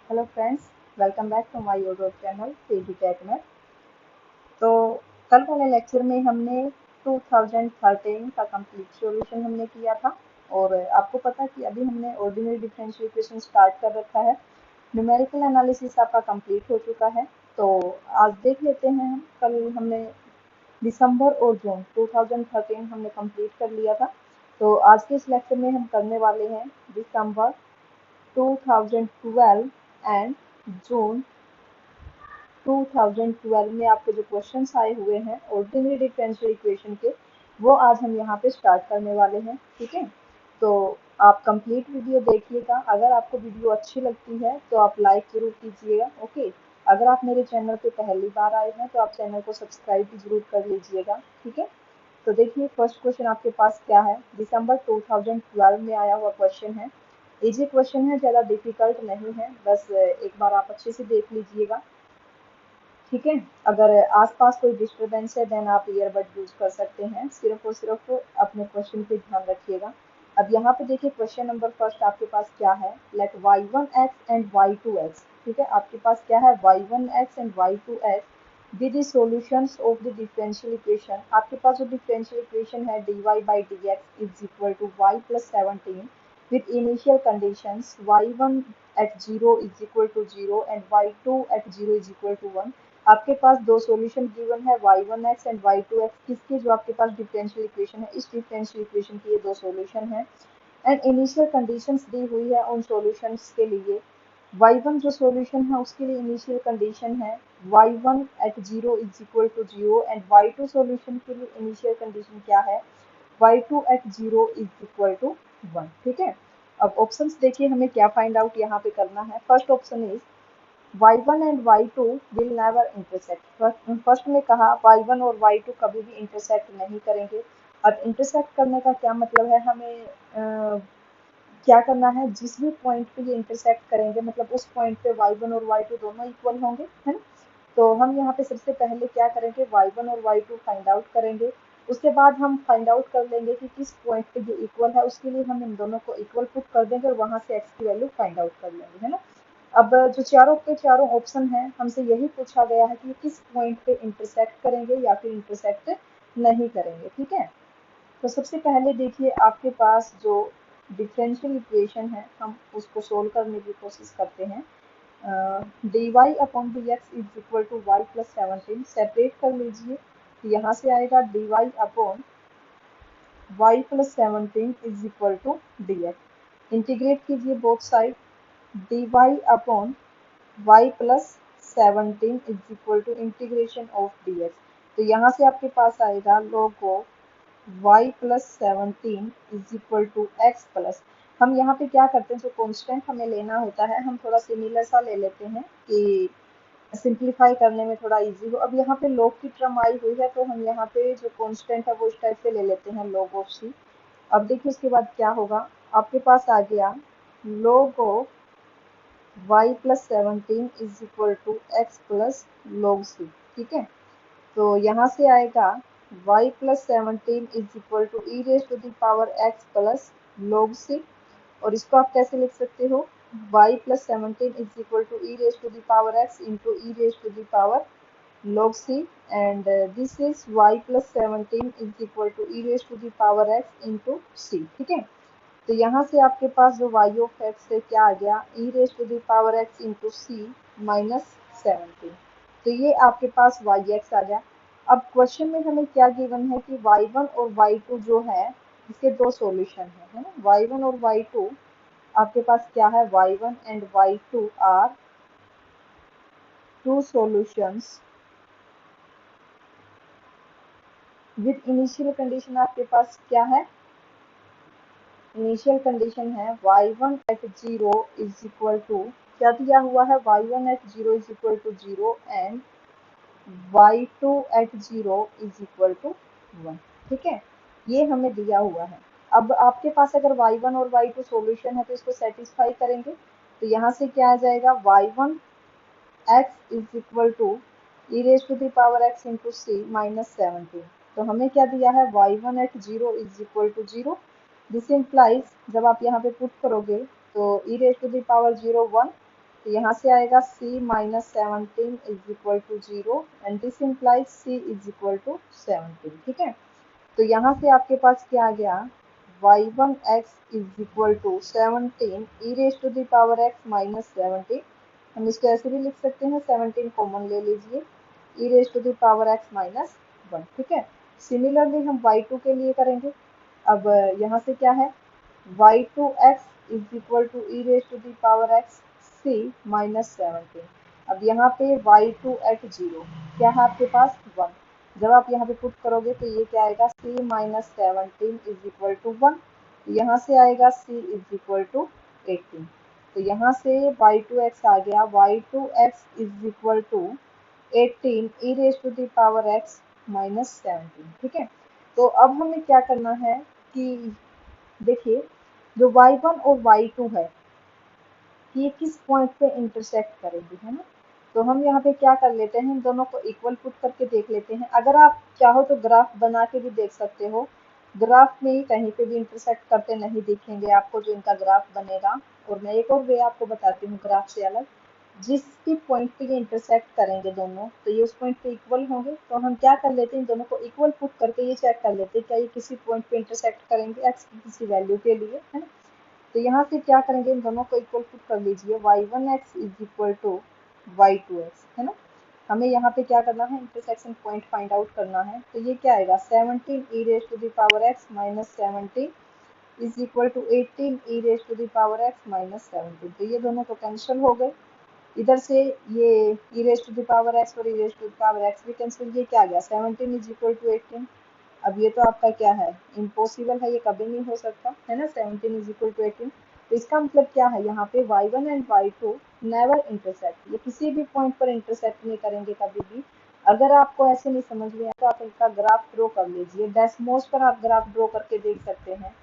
Hello friends, welcome back to my YouTube channel Sidhi tech में। तो कल वाले लेक्चर में हमने 2013 का कंप्लीट सॉल्यूशन हमने किया था। और आपको पता है कि अभी हमने ऑर्डिनरी डिफरेंशियल इक्वेशन स्टार्ट कर रखा है। न्यूमेरिकल एनालिसिस आपका कंप्लीट हो चुका है। तो आज देख लेते हैं हम। कल हमने दिसंबर और जून 2013 हमने कंप्लीट कर लिया था। तो आज के इस लेक्चर में हम करने वाले हैं दिसंबर 2012 एंड जून 2012 में आपके जो क्वेश्चंस आए हुए हैं ऑर्डिनरी डिफरेंशियल इक्वेशन के, वो आज हम यहाँ पे स्टार्ट करने वाले हैं। ठीक है, तो आप कंप्लीट वीडियो देखिएगा। अगर आपको वीडियो अच्छी लगती है तो आप लाइक जरूर कीजिएगा। ओके, अगर आप मेरे चैनल पे पहली बार आए हैं तो आप चैनल को सब्सक्राइब भी जरूर कर लीजिएगा। ठीक है, तो देखिए फर्स्ट क्वेश्चन आपके पास क्या है। दिसंबर 2012 में आया हुआ क्वेश्चन है। इजी क्वेश्चन है, ज़्यादा डिफिकल्ट नहीं है, बस एक बार आप अच्छे से देख लीजिएगा। ठीक है, अगर आसपास कोई डिस्टरबेंस है देन आप ईयरबड यूज कर सकते हैं। सिर्फ और सिर्फ अपने क्वेश्चन पे ध्यान रखिएगा। अब यहाँ पे देखिए क्वेश्चन नंबर फर्स्ट आपके पास क्या है। Let y1x and y2x। ठीक है, आपके पास क्या है, y1x and y2x be the solutions of the differential equation. आपके पास जो डिफरेंशियल इक्वेशन है dy by dx is equal to y plus 17 with initial conditions y1 at 0 is equal to 0 and y2 at 0 is equal to 1। आपके पास दो solution given है y1x and y2x किसके, जो आपके पास डिफरेंशियल इक्वेशन है, इस differential equation की ये दो सॉल्यूशन है। एंड इनिशियल कंडीशंस दी हुई है उन सॉल्यूशंस के लिए। y1 जो सॉल्यूशन है उसके लिए इनिशियल कंडीशन है y1 at 0 is equal to 0 and y2 solution के लिए इनिशियल कंडीशन क्या है, y2 at 0 is equal to 1। ठीक है, अब ऑप्शंस देखिए हमें क्या फाइंड आउट यहाँ पे करना है। First option is y1 and y2 will never intersect. First में कहा y1 और y2 कभी भी इंटरसेक्ट नहीं करेंगे। अब इंटरसेक्ट करने का क्या मतलब है, हमें क्या करना है, जिस भी पॉइंट पे ये इंटरसेक्ट करेंगे मतलब उस पॉइंट पे y1 और y2 दोनों इक्वल होंगे, है ना। तो हम यहाँ पे सबसे पहले क्या करेंगे, y1 और y2 फाइंड आउट करेंगे। उसके बाद हम फाइंड आउट कर लेंगे कि किस पॉइंट पे ये इक्वल है, उसके लिए हम इन दोनों को इक्वल पुट कर देंगे और वहां से x की वैल्यू फाइंड आउट कर लेंगे, है ना। अब जो चारों के चारों ऑप्शन हैं, हमसे यही पूछा गया है कि किस पॉइंट पे इंटरसेक्ट करेंगे या फिर इंटरसेक्ट नहीं करेंगे। ठीक है, तो सबसे पहले देखिए आपके पास जो डिफरेंशियल इक्वेशन है हम उसको सोल्व करने की कोशिश करते हैं। D Y upon D X is equal to Y plus 17 separate कर लीजिए। तो यहाँ से आएगा D Y upon Y plus 17 is equal to D X. Integrate कीजिए both side. D Y upon y plus 17 is equal to integration of D X. तो यहाँ से आपके पास आएगा log of y plus 17 is equal to x plus, हम यहाँ पे क्या करते हैं, जो कांस्टेंट हमें लेना होता है हम थोड़ा सिमिलर सा ले लेते हैं कि सिंप्लीफाई करने में थोड़ा इजी हो। अब यहाँ पे log की टर्म आई हुई है तो हम यहाँ पे जो कांस्टेंट है वो इस टाइप से ले लेते हैं log ऑफ c। अब देखिए उसके बाद क्या होगा, आपके पास आ गया log of y plus 17 is equal to x plus log c। ठीक है, तो यहाँ से आएगा y plus 17 is equal to E raise to the power x plus log c। और इसको आप कैसे लिख सकते हो, y plus 17 is equal to E raise to the power x into e raise to the power log c and this is y plus 17 is equal to E raise to the power x into c। ठीक है, तो यहाँ से आपके पास जो y of x है क्या आ गया, E raise to the power x into C minus 17। तो ये आपके पास वाई एक्स आ गया। अब क्वेश्चन में हमें क्या गिवन है कि y1 और y2 जो है इसके दो सॉल्यूशन है ना। y1 और y2 आपके पास क्या है, y1 and y2 are two solutions with initial condition. आपके पास क्या है, इनिशियल कंडीशन है y1 at 0 is equal to, क्या दिया हुआ है, y1 at 0 is equal to 0 and y2 at 0 is equal to 1। ठीक है, ये हमें दिया हुआ है। अब आपके पास अगर y1 और y2 सॉल्यूशन है तो इसको सेटिस्फाई करेंगे। तो यहाँ से क्या आ जाएगा, y1 x is equal to E raise to the power x into C minus 17। तो हमें क्या दिया है, y1 at 0 is equal to 0। This implies जब आप यहाँ पे पुट करोगे तो ई रेज टू द पावर 0 1 तो यहाँ से आएगा c minus 17 is equal to 0 and this implies c is equal to 17। ठीक है, तो यहाँ से आपके पास क्या आ गया, y1x is equal to 17 E raise to the power x minus 17। हम इसको ऐसे भी लिख सकते हैं, 17 कॉमन ले लीजिए, E raise to the power x minus 1। ठीक है, सिमिलरली हम y2 के लिए करेंगे। अब यहाँ से क्या है, y2x is equal to E raise to the power x c minus 17। अब यहाँ पे y2 एट 0 क्या है आपके पास 1। जब आप यहाँ पे पुट करोगे तो ये क्या आएगा, c minus 17 is equal to 1। यहाँ से आएगा c इज इक्वल टू 18। तो यहाँ से y2x आ गया, y2x is equal to 18 E raise to the power x minus 17। ठीक है, तो अब हमें क्या करना है कि देखिए जो y1 और y2 है ये किस पॉइंट पे इंटरसेक्ट करेंगे, है ना। तो हम यहाँ पे क्या कर लेते हैं, इन दोनों को इक्वल पुट करके देख लेते हैं। अगर आप चाहो तो ग्राफ बना के भी देख सकते हो, ग्राफ में कहीं पे भी इंटरसेक्ट करते नहीं दिखेंगे आपको जो इनका ग्राफ बनेगा। और मैं एक और वे आपको बताती हूँ ग्राफ से अलग, जिसकी पॉइंट पे ये इंटरसेक्ट करेंगे दोनों तो ये उस पॉइंट पे इक्वल होंगे। तो हम क्या कर लेते हैं, इन दोनों को इक्वल पुट करके ये चेक कर लेते हैं क्या ये किसी पॉइंट पे इंटरसेक्ट करेंगे एक्स की किसी वैल्यू के लिए, है ना। तो यहाँ से क्या करेंगे, इन दोनों को इक्वल पुट कर लीजिए, y1x is equal to y2x, है ना। हमें यहाँ पे क्या करना है, इंटरसेक्शन पॉइंट फाइंड आउट करना है। तो ये क्या आएगा, 17 ई raise to the power x minus 17 is equal to 18 E raise to the power x minus 17। तो ये दोनों तो कैंसिल हो गए, इधर से ये E raise to the power x और E raise to the power x भी कैंसिल, ये क्या आ गया 17 इज इक्वल टू 18। अब ये तो आपका क्या है, इम्पॉसिबल है, ये कभी नहीं हो सकता, है ना, 17 इज इक्वल टू 18। तो इसका मतलब क्या है, यहाँ पे y1 and y2 never intersect, ये किसी भी पॉइंट पर इंटरसेक्ट नहीं करेंगे कभी भी। अगर आपको ऐसे नहीं समझ में आया तो आप इनका ग्राफ ड्रॉ कर लीजिए, डेसिमोस पर आप ग्राफ ड्रॉ करके देख सकते हैं।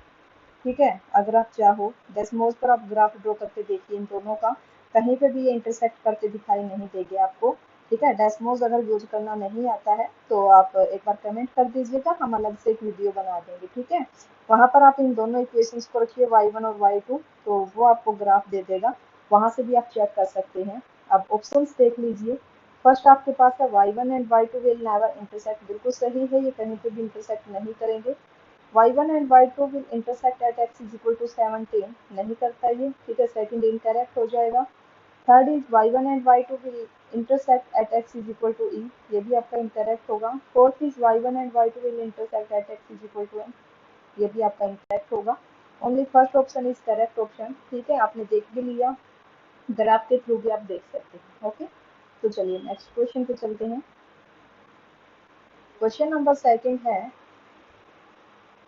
ठीक है, अगर आप चाहो डेसिमोस पर आप ग्राफ ड्रॉ करके देखिए, इन दोनों का कहीं पे भी ये इंटरसेक्ट करते दिखाई नहीं देंगे आपको। ठीक है, डेसिमोस अगर यूज करना नहीं आता है तो आप एक बार कमेंट कर दीजिएगा, हम अलग से एक वीडियो बना देंगे। ठीक है, वहाँ पर आप इन दोनों इक्वेशंस को रखिए y1 और y2, तो वो आपको ग्राफ दे देगा, वहाँ से भी आप चेक कर सकते हैं। अब ऑप्शंस देख लीजिए, फर्स्ट आपके पास है y1 and y2 will never intersect, बिल्कुल सही है, ये कहीं पे भी इंटरसेक्ट नहीं करेंगे। y1 and y2 will intersect at x is equal to 17, नहीं करता ये। ठीक है, सेकंड इनकरेक्ट हो जाएगा। Third is y1 and y2 will intersect at x is equal to e, ये भी आपका इनकरेक्ट होगा। Fourth is y1 and y2 will intersect at x is equal to n, ये भी आपका इनकरेक्ट होगा। Only first option is correct option. ठीक है, आपने देख भी लिया, ग्राफ के थ्रू भी आप देख सकते हैं। ओके, तो चलिए नेक्स्ट क्वेश्चन पे चलते हैं। क्वेश्चन नंबर सेकंड है,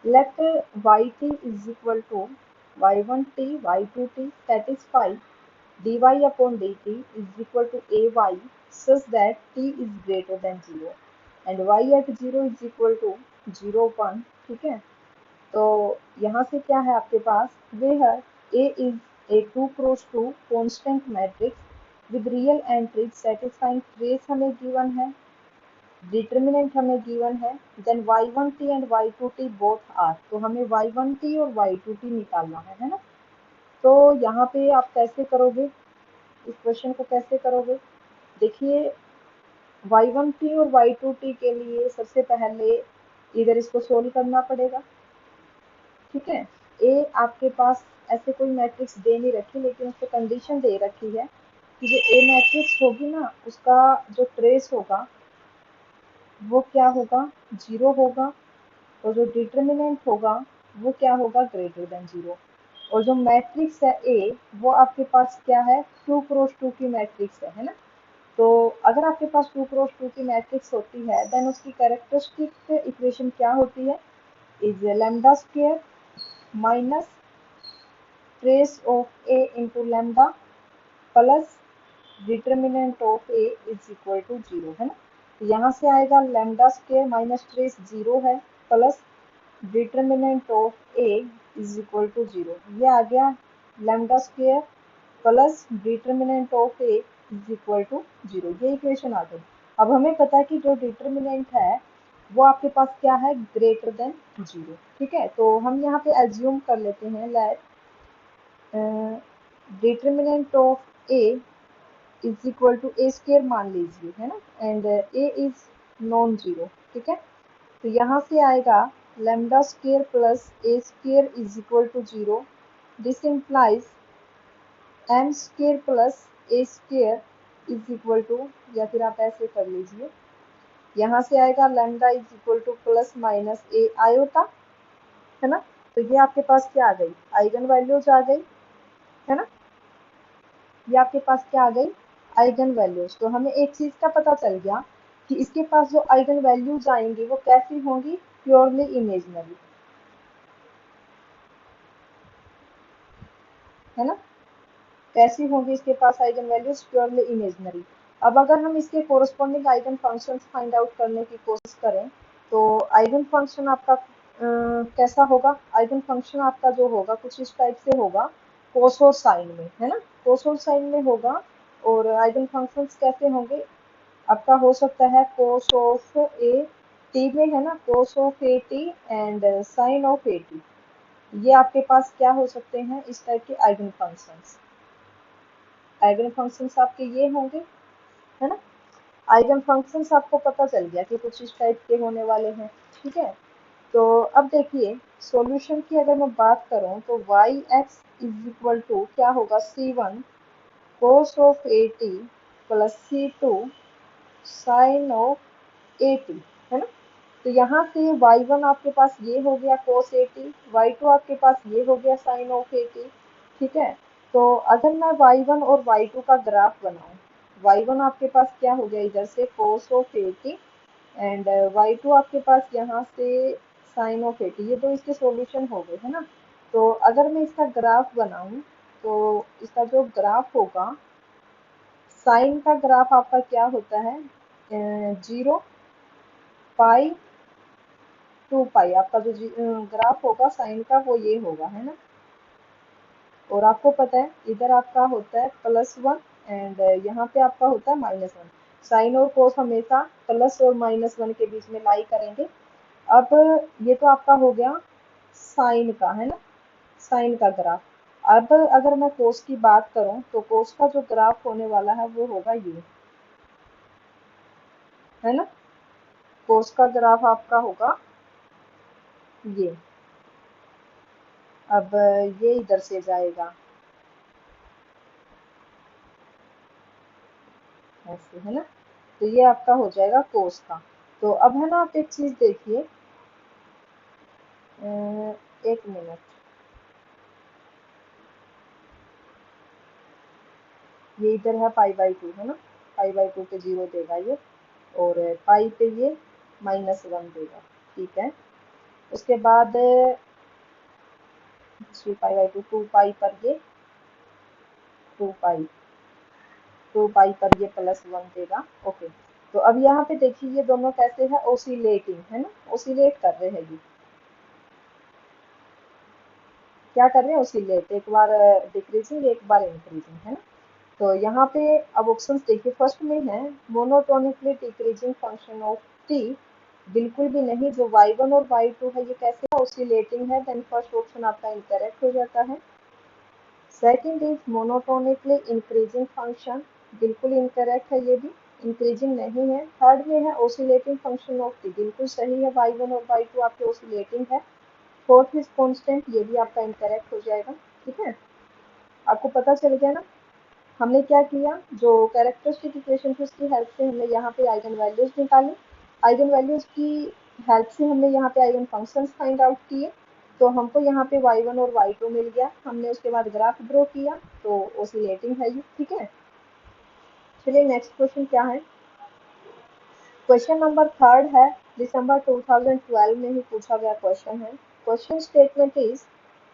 let yt is equal to y1t y2t satisfy dy upon dt is equal to ay such that t is greater than 0 and y at 0 is equal to 0 1। ठीक है, तो यहाँ से क्या है आपके पास, where a is a 2 cross 2 constant matrix with real entries satisfying trace हमें given है, डिटर्मिनेंट हमें गिवन है, then y1t and y2t both are, तो हमें y1t और y2t निकालना है ना। तो यहाँ पे आप कैसे करोगे, इस क्वेश्चन को कैसे करोगे, देखिए y1t और y2t के लिए सबसे पहले इधर इसको सोल्व करना पड़ेगा। ठीक है, ए आपके पास ऐसे कोई मैट्रिक्स दे नहीं रखी, लेकिन उसको कंडीशन दे रखी है कि जो ए मैट्रिक्स होगी ना उसका जो ट्रेस होगा वो क्या होगा, 0 होगा, और जो डिटर्मिनेंट होगा वो क्या होगा, ग्रेटर देन 0। और जो मैट्रिक्स है ए वो आपके पास क्या है, 2 क्रॉस 2 की मैट्रिक्स है ना। तो अगर आपके पास 2 क्रॉस 2 की मैट्रिक्स होती है देन उसकी कैरेक्टरिस्टिक इक्वेशन क्या होती है, is lambda square minus trace of A into lambda plus determinant of A is equal to 0, है ना। तो यहाँ से आएगा लैम्डा स्क्वायर माइनस ट्रेस 0 है plus determinant of A is equal to 0, ये आ गया lambda square plus determinant of A is equal to 0, ये इक्वेशन आ गई। अब हमें पता है कि जो डिटर्मिनेंट है वो आपके पास क्या है, ग्रेटर देन 0। ठीक है, तो हम यहाँ पे एज्यूम कर लेते हैं let determinant of A is equal to A square मान लीजिए, है ना, and A is non zero, ठीक है। तो यहाँ से आएगा lambda square plus A square is equal to zero. This implies M square plus A square is equal to, या फिर आप ऐसे कर लीजिए, यहाँ से आएगा lambda is equal to plus minus A iota, है ना। तो ये आपके पास क्या आ गई, आइगन वैल्यूज आ गई, है ना। ये आपके पास क्या आ गई, आइगन वैल्यूज। तो हमें एक चीज का पता चल गया कि इसके पास जो आइगन वैल्यूज आएंगी वो कैसी होंगी, प्योरली इमेजिनरी, है ना। कैसी होंगी इसके पास आइगन वैल्यूज, प्योरली इमेजिनरी। अब अगर हम इसके corresponding eigen functions find out करने की कोशिश करें, तो आइगन फंक्शन आपका कैसा होगा, आइगन फंक्शन आपका जो होगा कुछ इस टाइप से होगा, कोस और साइन में, है ना, कोस और साइन में होगा। और आइगन फंक्शंस कैसे होंगे आपका, हो सकता है कोस ऑफ ए टी में, है ना, cos of A T and sine of A T. ये आपके पास क्या हो सकते हैं, इस टाइप के आइगन फंक्शंस। आइगन फंक्शंस आपके ये होंगे, है ना। आइगन फंक्शंस आपको पता चल गया कि कुछ इस टाइप के होने वाले हैं, ठीक है। तो अब देखिए सॉल्यूशन की अगर मैं बात करूं तो Y X is equal to क्या होगा, C one cos of A T plus C two sine of A T, है ना। तो यहाँ से y1 आपके पास ये हो गया cos 80, y2 आपके पास ये हो गया sin ऑफ 80, ठीक है। तो अगर मैं y1 और y2 का ग्राफ बनाऊं, y1 आपके पास क्या हो गया इधर से cos ऑफ 80 एंड y2 आपके पास यहाँ से sin ऑफ 80, ये तो इसके सॉल्यूशन हो गए, है ना। तो अगर मैं इसका ग्राफ बनाऊं तो इसका जो ग्राफ होगा, साइन का ग्राफ आपका क्या होता है, 0 पाई 2 पाई, आपका जो ग्राफ होगा साइन का वो ये होगा, है ना। और आपको पता है इधर आपका होता है +1 एंड यहाँ पे आपका होता है -1। साइन और कोस हमेशा प्लस और -1 के बीच में लाई करेंगे। अब ये तो आपका हो गया साइन का, है ना, साइन का ग्राफ। अब अगर मैं कोस की बात करूं तो कोस का जो ग्राफ होने वाला है वो होगा ये, है ना। कोस का ग्राफ आपका होगा ये। अब ये इधर से जाएगा ऐसे, है ना। तो ये आपका हो जाएगा कोस का। तो अब है ना, आप एक चीज देखिए, एक मिनट, ये इधर है पाई/2, है ना, पाई/2 पे 0 देगा ये, और पाई पे ये -1 देगा, ठीक है। उसके बाद 3 पाई/2, 2 पाई पर ये 2 पाई, 2 पाई पर ये +1 देगा, ओके। तो अब यहाँ पे देखिए ये दोनों कैसे है, ओसिलेटिंग, है ना, ओसिलेट कर रहे हैं ये, क्या कर रहे हैं, ओसिलेट, एक बार डिक्रीजिंग एक बार इंक्रीजिंग, है ना। तो यहाँ पे अब ऑप्शंस देखिए, फर्स्ट में है monotonically decreasing function of T, बिल्कुल भी नहीं। जो y1 और y2 है ये कैसे है, ऑसिलेटिंग है, देन फर्स्ट ऑप्शन आपका इनकरेक्ट हो जाता है। Second is monotonically increasing function, बिल्कुल इनकरेक्ट है ये भी, इंक्रीजिंग नहीं है। थर्ड में है ऑसिलेटिंग फंक्शन ऑफ टी, बिल्कुल सही है, y1 और y2 आपके ऑसिलेटिंग है। फोर्थ इज कांस्टेंट, ये भी आपका इनकरेक्ट हो जाएगा, ठीक है। आपको पता चल गया ना, हमने क्या किया, जो कैरेक्टरिस्टिक इक्वेशन थी उसकी हेल्प से हमने यहाँ पे आइगन वैल्यूज निकाली, आइगन वैल्यूज की हेल्प से हमने यहाँ पे आइगन फंक्शंस फाइंड आउट किए। तो हमको यहाँ पे y1 और y2 मिल गया, हमने उसके बाद ग्राफ ड्रॉ किया, तो ओसिलेटिंग है ये, ठीक है। चलिए नेक्स्ट क्वेश्चन क्या है, क्वेश्चन नंबर थर्ड है, दिसंबर 2012 में ही पूछा गया क्वेश्चन है। Question statement is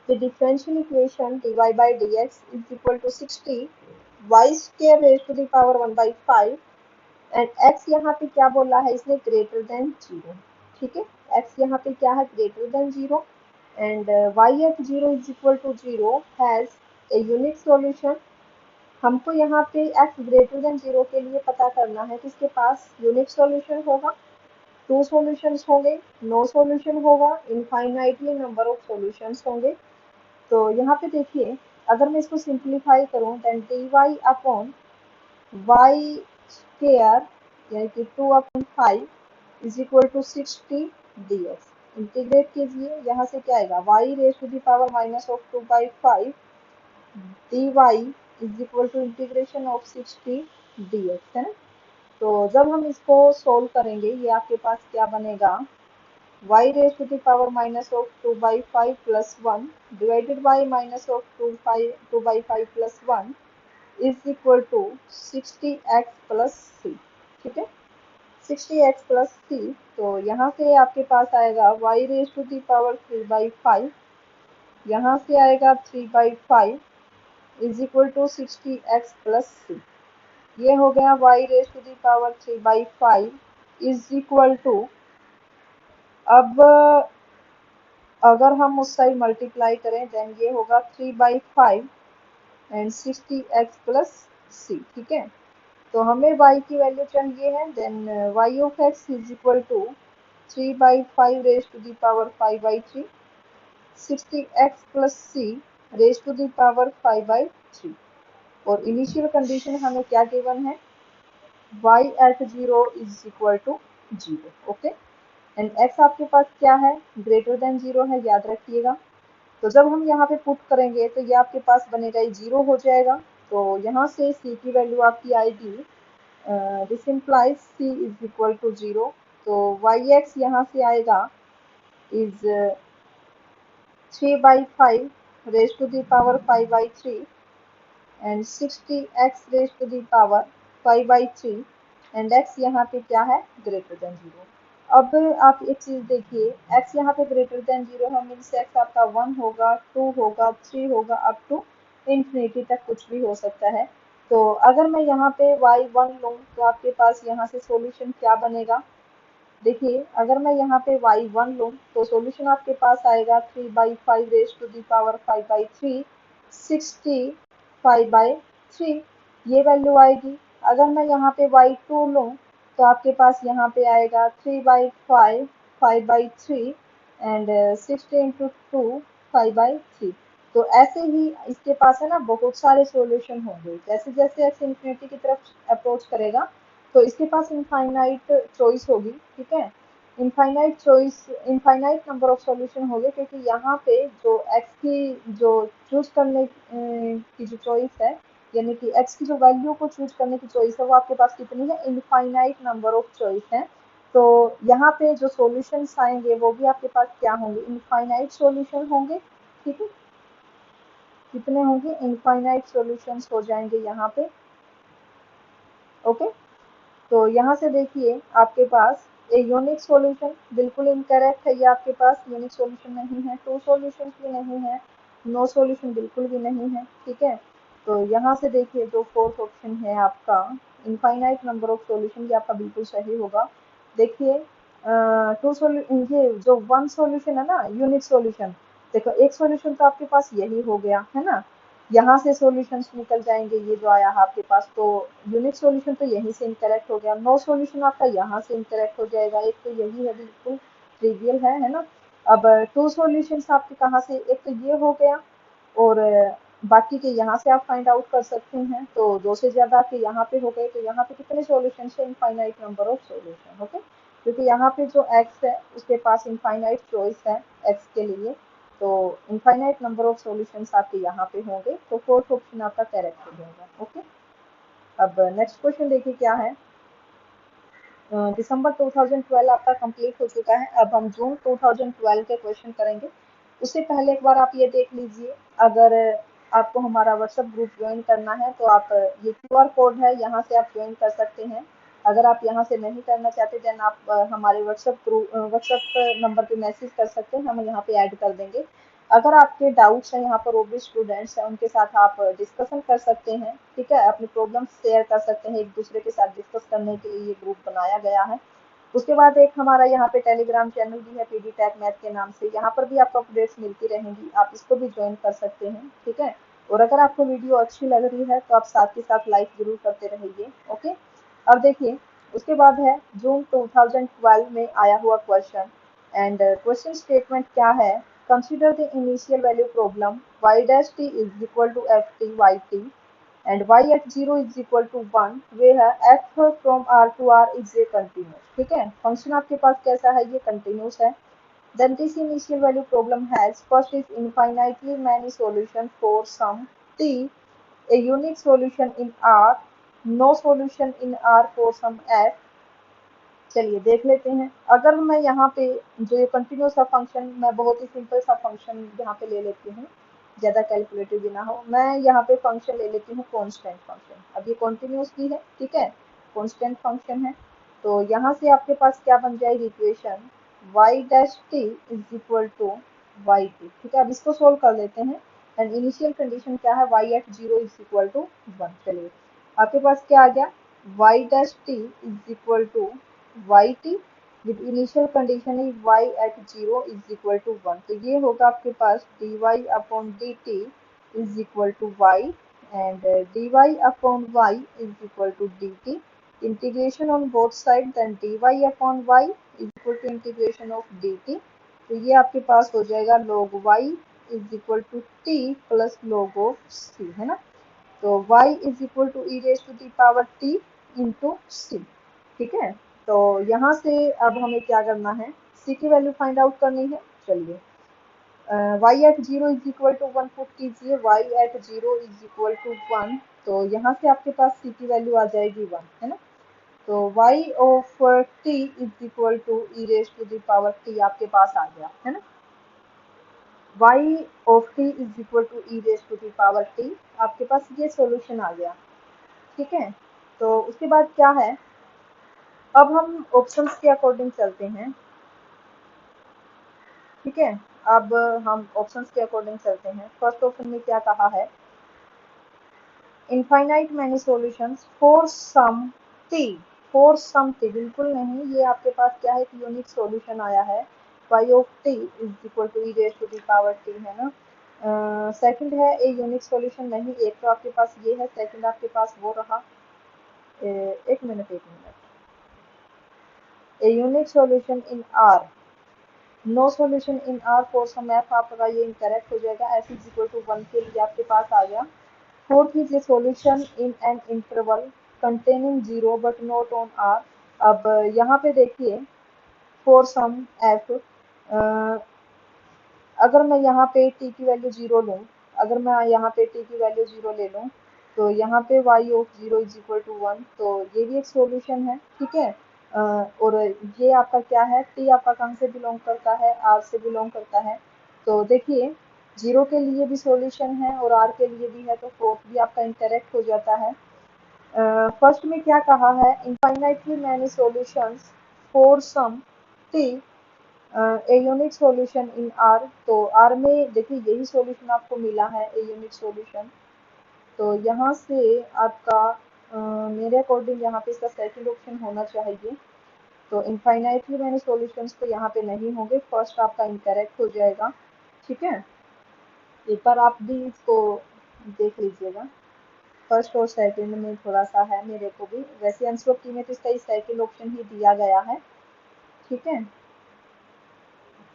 the differential equation dy by dx is equal to 60 y square raised to the power 1 by 5 and x यहाँ पे क्या बोला है इसने, ग्रेटर देन 0, ठीक है। x यहाँ पे क्या है, greater than 0 and y at 0 is equal to 0 has a unique solution. हमको यहाँ पे x ग्रेटर देन 0 के लिए पता करना है कि इसके पास यूनिक सॉल्यूशन होगा, टू सॉल्यूशंस होंगे, नो सॉल्यूशन होगा, इनफाइनाइटली नंबर ऑफ सॉल्यूशंस होंगे। तो यहाँ पे देखिए, अगर मैं इसको सिंप्लीफाई करूँ then dy upon Y square यानी कि 2/5 is equal to 60 dx। Integrate कीजिए, यहाँ से क्या आएगा, Y raise to the power minus of 2/5 dy is equal to integration of 60 dx, है ना। तो जब हम इसको सोल्व करेंगे, ये आपके पास क्या बनेगा, y raise to the power minus of 2/5 प्लस 1 डिवाइडेड बाई माइनस ऑफ 2/5 प्लस 1 is equal to 60x plus C. ठीक है, 60x प्लस सी। तो यहाँ से आपके पास आएगा y raise to the power 3/5, यहाँ से आएगा 3/5 is equal to 60x plus C. ये हो गया y raise to the power 3/5 is equal to, अब अगर हम उस साइड मल्टीप्लाई करें देन ये होगा 3/5 एंड 60x प्लस सी। ठीक है, तो हमें y की वैल्यू चाहिए है, then y of x is equal to 3/5 raise to the power 5/3 60x plus C raise to the power 5/3। और इनिशियल कंडीशन हमें क्या गिवन है, y at 0 is equal to 0। Okay, and x आपके पास क्या है, ग्रेटर देन 0 है, याद रखिएगा। तो जब हम यहाँ पे पुट करेंगे तो ये आपके पास बनेगा, ये 0 हो जाएगा। तो यहाँ से c की वैल्यू आपकी आएगी, this implies c is equal to 0। तो yx यहाँ से आएगा is 3/5 raise to the power 5/3 and 60x raise to the power 5/3 and x यहाँ पे क्या है, ग्रेटर देन 0। अब आप एक चीज देखिए, x यहाँ पे ग्रेटर देन 0 है, मीन्स x आपका 1 होगा, 2 होगा, 3 होगा, अप टू इंफिनिटी तक कुछ भी हो सकता है। तो अगर मैं यहाँ पे y1 लूँ तो आपके पास यहाँ से सॉल्यूशन क्या बनेगा, देखिए अगर मैं यहाँ पे y1 लूँ तो सॉल्यूशन आपके पास आएगा 3/5 रेज टू दी पावर 5/3 65/3, ये वैल्यू आएगी। अगर मैं यहाँ पे y2 लूँ तो आपके पास यहाँ पे आएगा 3/5 5/3 एंड 60 इंटू 2 5/3। तो ऐसे ही इसके पास है ना बहुत सारे सॉल्यूशन होंगे, जैसे जैसे x इंफिनिटी की तरफ अप्रोच करेगा तो इसके पास इनफाइनाइट चॉइस होगी। ठीक है, infinite choice, infinite number of solution होंगे, क्योंकि यहाँ पे जो x की जो चूज करने की जो चॉइस है, यानी कि x की जो वैल्यू को चूज करने की चॉइस है, वो आपके पास कितनी है, इनफाइनाइट नंबर ऑफ चॉइस है। तो यहाँ पे जो सॉल्यूशंस आएंगे वो भी आपके पास क्या होंगे, इनफाइनाइट सॉल्यूशन होंगे। ठीक है, कितने होंगे, इनफाइनाइट सॉल्यूशंस हो जाएंगे यहाँ पे। ओके, तो यहाँ से देखिए आपके पास ए यूनिक सॉल्यूशन बिल्कुल इनकरेक्ट है, ये आपके पास यूनिक सॉल्यूशन नहीं है, टू सॉल्यूशन भी नहीं है, नो सॉल्यूशन बिल्कुल भी नहीं है। ठीक है, तो यहाँ से देखिए जो फोर्थ ऑप्शन है आपका इनफाइनाइट नंबर ऑफ सॉल्यूशन, ये आपका बिल्कुल सही होगा। देखिए टू सॉल्यूशन, ये जो वन सॉल्यूशन है ना यूनिक सॉल्यूशन, देखो एक सॉल्यूशन तो आपके पास यही हो गया है ना, यहाँ से सॉल्यूशंस निकल जाएंगे, ये जो आया है आपके पास, तो यूनिक सॉल्यूशन तो यहीं से इनकरेक्ट हो गया, नो सॉल्यूशन आपका यहाँ से इनकरेक्ट हो जाएगा, एक तो यही है, बिल्कुल ट्रिवियल है ना। अब टू सॉल्यूशंस आपके कहाँ से, एक तो ये हो गया और बाकी के यहाँ से आप फाइंड आउट कर सकते हैं। तो दो से ज्यादा आपके यहाँ पे हो गए, तो यहाँ पे कितने सॉल्यूशन है, infinite number of solution. Okay, क्योंकि यहाँ पे जो x है उसके पास इनफाइनाइट चॉइस है x के लिए, तो इनफाइनाइट नंबर ऑफ सॉल्यूशंस आपके यहाँ पे होंगे, तो फोर्थ ऑप्शन आपका करेक्ट हो जाएगा। ओके, अब नेक्स्ट क्वेश्चन देखिए क्या है। दिसंबर 2012 आपका कंप्लीट हो चुका है, अब हम जून 2012 के क्वेश्चन करेंगे। उससे पहले एक बार आप ये देख लीजिए, अगर आपको हमारा व्हाट्सएप ग्रुप ज्वाइन करना है तो आप ये QR कोड है, यहाँ से आप ज्वाइन कर सकते हैं। अगर आप यहाँ से नहीं करना चाहते देन आप हमारे व्हाट्सएप नंबर पे मैसेज कर सकते हैं, हम यहाँ पे ऐड कर देंगे। अगर आपके डाउट्स हैं, यहाँ पर वो भी स्टूडेंट्स हैं, उनके साथ आप डिस्कशन कर सकते हैं। ठीक है, अपने प्रॉब्लम शेयर कर सकते हैं, एक दूसरे के साथ डिस्कस करने के लिए ये ग्रुप बनाया गया है। उसके बाद एक हमारा यहाँ पे टेलीग्राम चैनल भी है पीडी टैक मैथ के नाम से, यहाँ पर भी आपको अपडेट्स मिलती रहेंगी, आप इसको भी ज्वाइन कर सकते हैं। ठीक है, और अगर आपको वीडियो अच्छी लग रही है तो आप साथ के साथ लाइक जरूर करते रहिए। ओके, अब देखिए उसके बाद है जून 2012 में आया हुआ क्वेश्चन, एंड क्वेश्चन स्टेटमेंट क्या है, consider the initial value problem y dash t is equal to f t y t and y at 0 is equal to 1 वे है f from r to r is a continuous. ठीक है, function आपके पास कैसा है, ये कंटिन्यूस है। Then this initial value problem has first is infinitely many solutions for some t, a unique solution in R, no solution in R for some f। चलिए देख लेते हैं। अगर मैं यहाँ पे जो ये कंटिन्यूस सा फंक्शन, मैं बहुत ही सिंपल सा फंक्शन यहाँ पे ले लेती हूँ, ज़्यादा कैलकुलेटिव भी ना हो। मैं यहाँ पे फंक्शन ले लेती हूँ कांस्टेंट फंक्शन। अब ये कॉन्टिन्यूस भी है, ठीक है, कांस्टेंट फंक्शन है। तो यहाँ से आपके पास क्या बन जाएगी equation, y dash T is equal to Y T. ठीक है, अब इसको सोल्व कर लेते हैं। एंड इनिशियल कंडीशन क्या है, y at 0 is equal to 1। चलिए आपके पास क्या आ गया, y dash T is equal to Y T with initial condition is y at 0 is equal to 1। तो ये होगा आपके पास dy upon D T is equal to Y and dy upon y is equal to D T. Integration on both side, then dy upon y is equal to integration of dt। तो ये आपके पास हो जाएगा log y is equal to t plus log of c, है ना। तो y is equal to E raise to the power t into c। ठीक है, तो यहाँ से अब हमें क्या करना है, c की वैल्यू फाइंड आउट करनी है। चलिए y at 0 is equal to 1 put कीजिए, y at 0 is equal to 1। तो यहाँ से आपके पास c की वैल्यू आ जाएगी 1, है ना। तो y of t is equal to E raise to the power t आपके पास आ गया, है ना। y of t is equal to E raise to the power t, आपके पास ये सॉल्यूशन आ गया। ठीक है, तो उसके बाद क्या है, अब हम ऑप्शंस के अकॉर्डिंग चलते हैं। ठीक है, अब हम ऑप्शंस के अकॉर्डिंग चलते हैं। फर्स्ट ऑप्शन में क्या कहा है, infinite many solutions for some T. For some T बिल्कुल नहीं, ये आपके पास क्या है, एक यूनिक सॉल्यूशन आया है, y of t is equal to E raise to the power t, है ना। सेकंड है ए यूनिक सॉल्यूशन नहीं, एक तो आपके पास ये है, सेकंड आपके पास वो रहा, एक मिनट एक minute, a unique solution in R, no solution in R for some F, आपका ये इनकरेक्ट हो जाएगा। एफ इज इक्वल टू 1 के लिए आपके पास आ गया। Fourth is a solution in an interval containing 0 but not on R. अब यहाँ पे देखिए फॉर सम एफ, अगर मैं यहाँ पे t की वैल्यू 0 लूँ, अगर मैं यहाँ पे t की वैल्यू 0 ले लूँ, तो यहाँ पे y of 0 is equal to 1, तो ये भी एक सॉल्यूशन है। ठीक है, और ये आपका क्या है, t आपका कहाँ से बिलोंग करता है, r से बिलोंग करता है। तो देखिए 0 के लिए भी सॉल्यूशन है और r के लिए भी है, तो फोर्थ भी आपका इंटरेक्ट हो जाता है। फर्स्ट में क्या कहा है, infinitely many solutions for some t a unique solution in R. तो आर में देखिए यही सॉल्यूशन आपको मिला है, ए यूनिक सॉल्यूशन। तो यहाँ से आपका मेरे अकॉर्डिंग यहाँ पे इसका सेकंड ऑप्शन होना चाहिए। तो इनफाइनाइटली मैंने सॉल्यूशंस तो यहाँ पे नहीं होंगे, फर्स्ट आपका इनकरेक्ट हो जाएगा। ठीक है, एक बार आप भी इसको देख लीजिएगा, फर्स्ट और सेकंड में थोड़ा सा है मेरे को भी, वैसे आंसर की में तो इसका सेकंड ऑप्शन ही दिया गया है। ठीक है,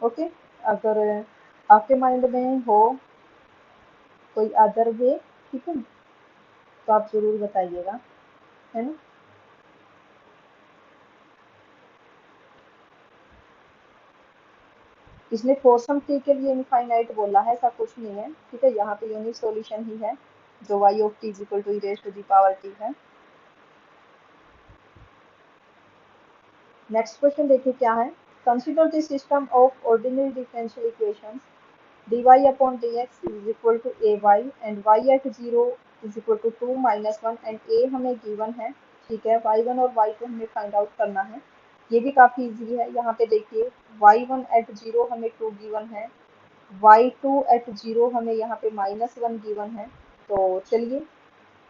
ओके, अगर आपके माइंड में हो कोई अदर वे, ठीक है, तो आप जरूर बताइएगा, है ना। इसने फोरसम टी के लिए इनफाइनाइट बोला है, ऐसा कुछ नहीं है। ठीक है, यहाँ पे यूनिक सॉल्यूशन ही है जो y of t is equal to E raise to the power t है। नेक्स्ट क्वेश्चन देखिए क्या है, consider the system of ordinary differential equations dy upon dx is equal to ay and y at 0 is equal to 2 minus 1 and a हमें given है। ठीक है, y1 और y2 हमें फाइंड आउट करना है। ये भी काफ़ी इजी है, यहाँ पे देखिए y1 at 0 हमें 2 गिवन है, y2 at 0 हमें यहाँ पे -1 गिवन है। तो चलिए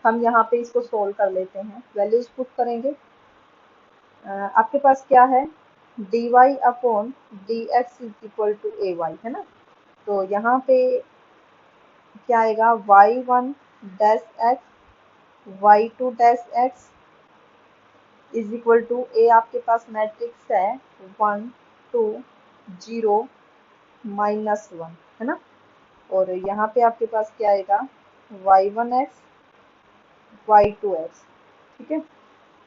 हम यहाँ पे इसको सोल्व कर लेते हैं, वैल्यूज पुट करेंगे। आपके पास क्या है, dy upon dx is equal to ay, है ना। तो यहाँ पे क्या आएगा, y1 dash X y2 dash X is equal to A, आपके पास मैट्रिक्स है 1 2 0 -1, है ना। और यहाँ पे आपके पास क्या आएगा, y1 एक्स y2x। ठीक है,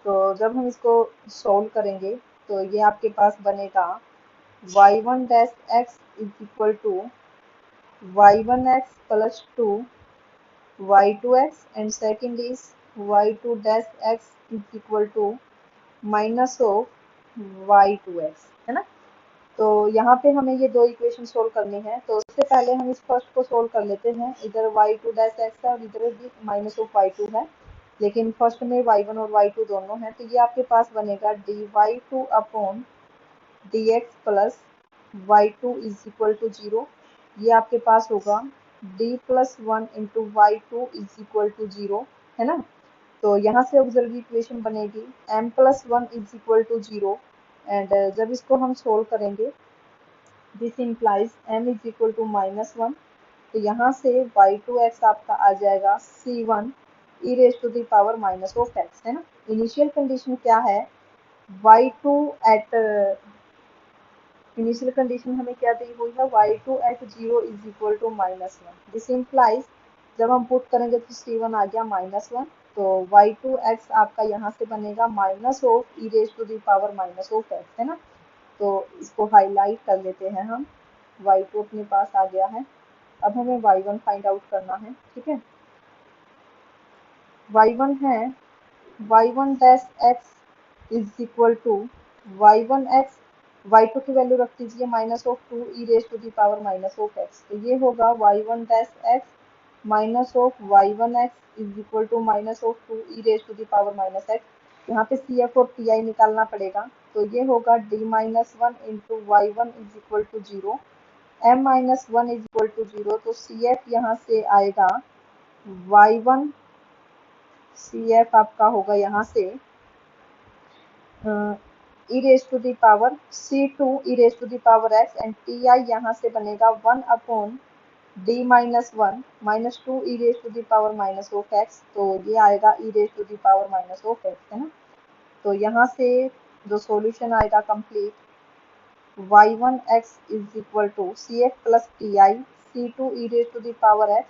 तो जब हम इसको सॉल्व करेंगे तो ये आपके पास बनेगा y1 dash x is equal to y1x plus 2 y2x and second is y2 dash x is equal to minus of y2x, है ना। तो यहाँ पे हमें ये दो इक्वेशन सोल्व करनी है, तो उससे पहले हम इस फर्स्ट को सोल्व कर लेते हैं। इधर y2 डैश x है और इधर भी माइनस ऑफ y2 है, लेकिन फर्स्ट में y1 और y2 दोनों है। तो ये आपके पास बनेगा dy2 upon dx plus y2 is equal to 0। ये आपके पास होगा d plus 1 into y2 is equal to 0, है ना। तो यहाँ से ऑक्सिलरी इक्वेशन बनेगी m plus 1 is equal to 0 and जब इसको हम सोल्व करेंगे this implies m is equal to minus 1। तो यहाँ से y2x आपका आ जाएगा c1 E raise to the power minus of x, है ना। इनिशियल कंडीशन क्या है, y2 एट इनिशियल कंडीशन हमें क्या दी हुई है, y2 at 0 is equal to minus 1। This implies जब हम पुट करेंगे तो c1 आ गया माइनस 1, तो y2x आपका यहाँ से बनेगा minus of E raise to the power minus of x, है ना। तो इसको हाईलाइट कर लेते हैं हम, y2 अपने पास आ गया है। अब हमें y1 फाइंड आउट करना है। ठीक है, y1 है y1 dash x is equal to y1x, y2 की वैल्यू रख दीजिए minus of 2 E raise to the power minus of x। तो ये होगा y1 dash x minus of y1x is equal to minus of 2 E raise to the power minus x। यहाँ पे CF और TI निकालना पड़ेगा, तो ये होगा d minus 1 into y1 is equal to 0, m minus 1 is equal to 0। तो CF यहाँ से आएगा y1, CF आपका होगा यहाँ से E raise to the power c2 E raise to the power x and TI यहाँ से बनेगा 1 upon d minus 1 minus 2 E raise to the power minus of x। तो ये आएगा E raise to the power minus of x, है ना। तो यहाँ से जो सॉल्यूशन आएगा complete y1x is equal to CF plus TI c2 E raise to the power x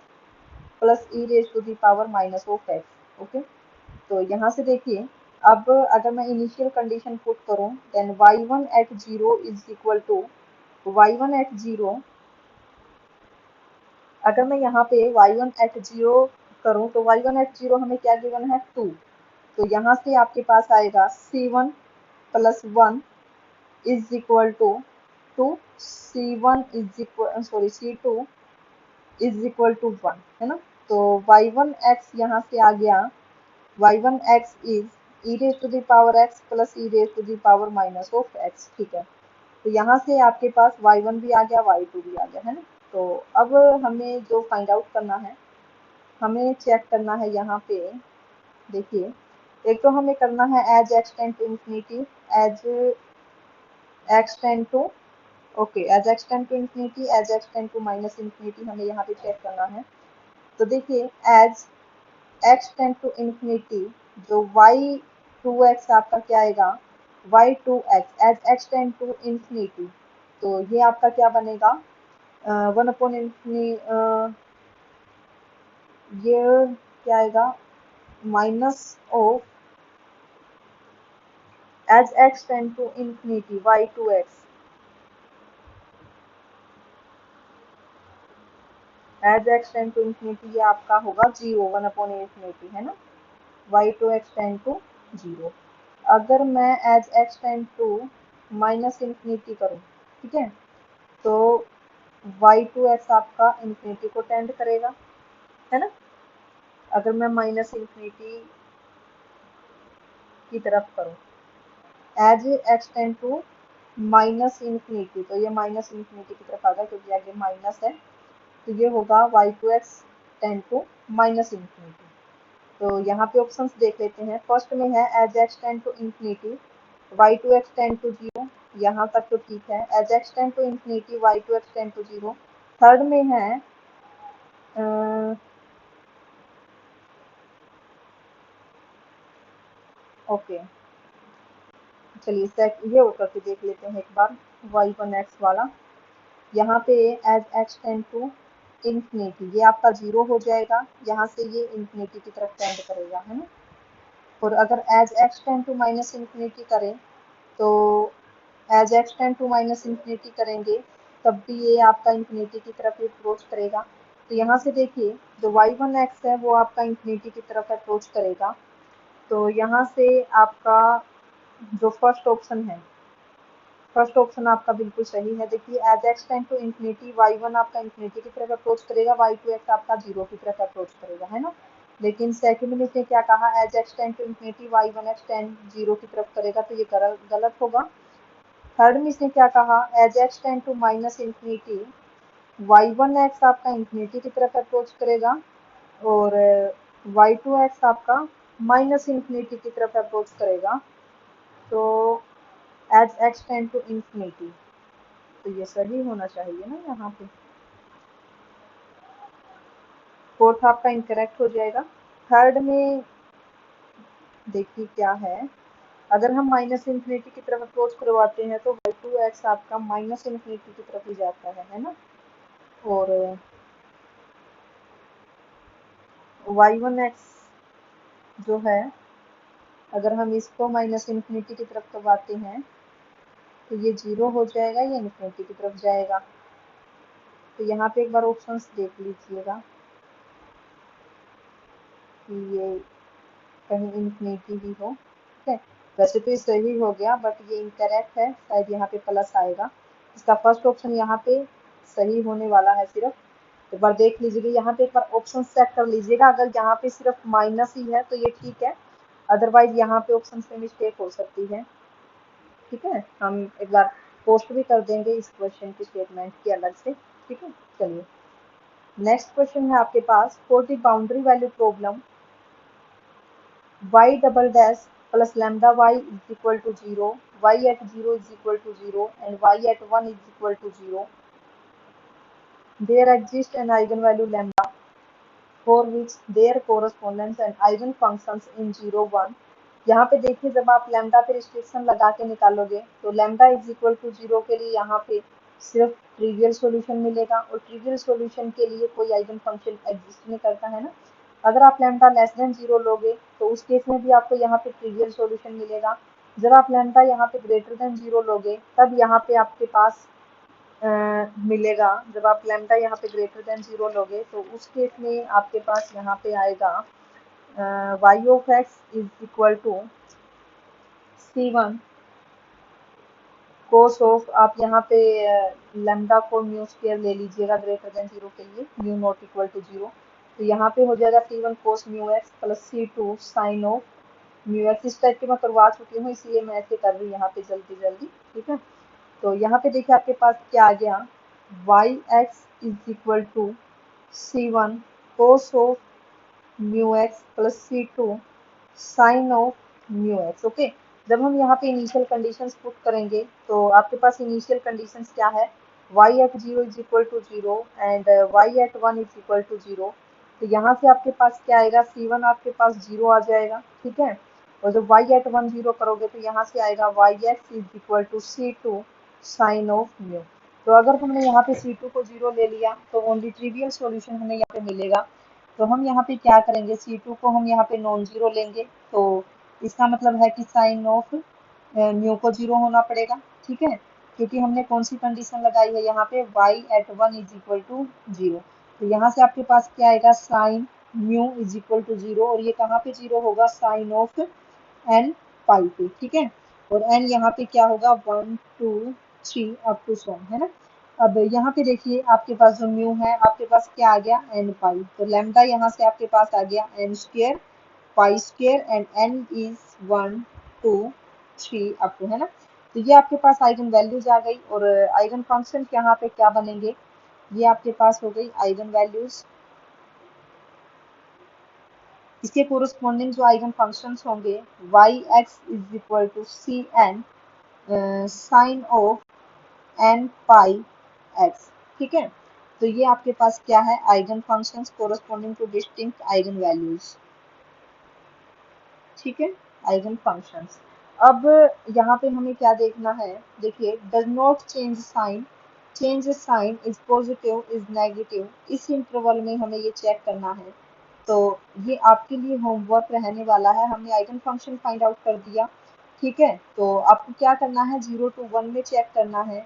plus E raise to the power minus of x। Okay, तो यहाँ से देखिए, अब अगर मैं इनिशियल कंडीशन पुट करूं then y1 at 0 is equal to y1 at 0। अगर मैं यहाँ पे y1 एट 0 करूं तो y1 एट 0 हमें क्या गिवन है 2। तो यहाँ से आपके पास आएगा c1 plus 1 is equal to 2, c1 is equal sorry c2 is equal to 1, है ना। तो y1x यहाँ से आ गया y1x is E raise to the power x plus E raise to the power minus of x। ठीक है, तो यहाँ से आपके पास y1 भी आ गया, y2 भी आ गया, है ना। तो अब हमें जो फाइंड आउट करना है, हमें चेक करना है यहाँ पे, देखिए एक तो हमें करना है as x tend to infinity, as x tend to okay as x tend to infinity, as x tend to minus infinity, हमें यहाँ पे चेक करना है। तो देखिए as x tend to infinity, जो y2x आपका क्या आएगा, y2x as x tend to infinity, तो ये आपका क्या बनेगा 1 अपॉन इंफिनी, ये क्या आएगा minus of as x tend to infinity y2x as x tend to infinity, ये आपका होगा 0, 1 अपॉन इंफिनिटी, है ना, y2x टेंड टू 0। अगर मैं as x tend to minus infinity करूँ, ठीक है, तो y2x आपका इंफिनिटी को टेंड करेगा, है ना। अगर मैं माइनस इंफिनिटी की तरफ करूँ as x tend to minus infinity, तो ये माइनस इंफिनिटी की तरफ आ गया क्योंकि आगे माइनस है। तो ये होगा y2x tend to minus infinity. तो यहाँ पे ऑप्शंस देख लेते हैं। फर्स्ट में है as x tend to infinity y2x tend to 0, यहाँ तक तो ठीक है। As x tend to infinity y2x tend to 0। Third में है ओके चलिए ये और करके देख लेते हैं एक बार y1x वाला। यहाँ पे as x tend to infinity, ये आपका 0 हो जाएगा, यहाँ से ये इंफिनिटी की तरफ टेंड करेगा, है ना। और अगर as X tend to minus infinity करें, तो as X tend to minus infinity करेंगे तब भी ये आपका इंफिनिटी की तरफ अप्रोच करेगा। तो यहाँ से देखिए जो y1x है वो आपका इंफिनिटी की तरफ अप्रोच करेगा। तो यहाँ से आपका जो फर्स्ट ऑप्शन आपका बिल्कुल सही है। देखिए as X tend to infinity y1 आपका इंफिनिटी की तरफ अप्रोच करेगा, y2x आपका 0 की तरफ अप्रोच करेगा, है ना। लेकिन सेकंड में इसने क्या कहा, as X tend to infinity y1x tend 0 की तरफ करेगा, तो ये गलत होगा। थर्ड में इसने क्या कहा, as X tend to minus infinity y1x आपका इंफिनिटी की तरफ अप्रोच करेगा और y2x आपका माइनस इंफिनिटी की तरफ अप्रोच करेगा। तो as X tend to infinity, तो ये सही होना चाहिए ना यहाँ पे। फोर्थ आपका इनकरेक्ट हो जाएगा। थर्ड में देखिए क्या है, अगर हम माइनस इंफिनिटी की तरफ अप्रोच करवाते हैं तो y2x आपका माइनस इंफिनिटी की तरफ ही जाता है ना। और y1x जो है, अगर हम इसको माइनस इंफिनिटी की तरफ करवाते हैं तो ये 0 हो जाएगा, ये इंफिनिटी की तरफ जाएगा। तो यहाँ पे एक बार ऑप्शंस देख लीजिएगा कि ये कहीं इंफिनिटी ही हो, ठीक है। वैसे तो ये सही हो गया बट ये इनकरेक्ट है, शायद यहाँ पे प्लस आएगा। इसका फर्स्ट ऑप्शन यहाँ पे सही होने वाला है सिर्फ। एक बार देख लीजिएगा, यहाँ पे एक बार ऑप्शन चेक कर लीजिएगा, अगर यहाँ पे सिर्फ माइनस ही है तो ये ठीक है, अदरवाइज यहाँ पे ऑप्शन पे मिस्टेक हो सकती है, ठीक है। हम एक बार पोस्ट भी कर देंगे इस क्वेश्चन की स्टेटमेंट की अलग से, ठीक है। चलिए नेक्स्ट क्वेश्चन है आपके पास, for the boundary value problem y double dash plus lambda y is equal to 0, y at 0 is equal to 0 and y at 1 is equal to 0, there exists an eigenvalue lambda for which there corresponds an eigenfunctions in 0 1। यहाँ पे देखिए जब आप lambda पे restriction लगा के निकालोगे तो लैम्डा इज इक्वल टू 0 के लिए यहाँ पे सिर्फ ट्रिवियल सॉल्यूशन मिलेगा, और ट्रिवियल सॉल्यूशन के लिए कोई आइगन फंक्शन एग्जिस्ट नहीं करता है ना। अगर आप लैम्डा लेस देन 0 लोगे तो उस केस में भी आपको यहाँ पे ट्रिवियल सॉल्यूशन मिलेगा। जब आप लैम्डा यहाँ पे ग्रेटर देन 0 लोगे तब यहाँ पे आपके पास मिलेगा। जब आप लैम्डा यहाँ पे ग्रेटर देन 0 लोगे तो उस केस में आपके पास यहाँ पे आएगा y of x is equal to c1 cos of, आप यहाँ पे लैम्डा को म्यू स्क्वायर ले लीजिएगा ग्रेटर देन 0 के लिए, म्यू नॉट इक्वल टू 0। तो यहाँ पे हो जाएगा c1 cos mu X plus c2 sine of mu X. इस टाइप की मैं करवा चुकी हूँ इसलिए मैं ऐसे कर रही हूँ यहाँ पे जल्दी जल्दी, ठीक है। तो यहाँ पे देखिए आपके पास क्या आ गया, y(x) is equal to c1 cos of mu X plus c2 sine of mu X. Okay, जब हम यहाँ पे इनिशियल कंडीशंस पुट करेंगे तो आपके पास इनिशियल कंडीशंस क्या है, y at 0 is equal to 0 and y at 1 is equal to 0। तो यहाँ से आपके पास क्या आएगा, c1 आपके पास 0 आ जाएगा, ठीक है। और जब y at 1 0 करोगे तो यहाँ से आएगा y(x) is equal to c2 sine of mu. तो अगर हमने यहाँ पे c2 को 0 ले लिया तो ओनली ट्रिवियल सॉल्यूशन हमें यहाँ पे मिलेगा। तो हम यहाँ पे क्या करेंगे, c2 को हम यहाँ पे नॉन जीरो लेंगे, तो इसका मतलब है कि साइन ऑफ म्यू को 0 होना पड़ेगा, ठीक है। क्योंकि हमने कौन सी कंडीशन लगाई है यहाँ पे, y at 1 is equal to 0। तो यहाँ से आपके पास क्या आएगा, sine mu is equal to 0, और ये कहाँ पे 0 होगा, साइन ऑफ एन पाई पे, ठीक है। और एन यहाँ पे क्या होगा, 1 2 3 अप टू सो, है ना। अब यहाँ पे देखिए आपके पास जो म्यू है आपके पास क्या आ गया, एन पाई। तो लैम्डा यहाँ से आपके पास आ गया N square pi square and N is 1 2 3 up to, है ना। तो ये आपके पास आइगन वैल्यूज आ गई, और आइगन फंक्शन यहाँ पे क्या बनेंगे, ये आपके पास हो गई आइगन वैल्यूज। इसके कोरस्पॉन्डिंग जो आइगन फंक्शंस होंगे, y(x) is equal to c n sine of n pi x, ठीक है। तो ये आपके पास क्या है, eigenfunctions corresponding to distinct eigenvalues, ठीक है, आइगन फंक्शंस। अब यहाँ पे हमें क्या देखना है, देखिए does not change sign, change sign is positive is negative, इस इंटरवल में हमें ये चेक करना है। तो ये आपके लिए होमवर्क रहने वाला है। हमने आइगन फंक्शन फाइंड आउट कर दिया, ठीक है। तो आपको क्या करना है, 0 to 1 में चेक करना है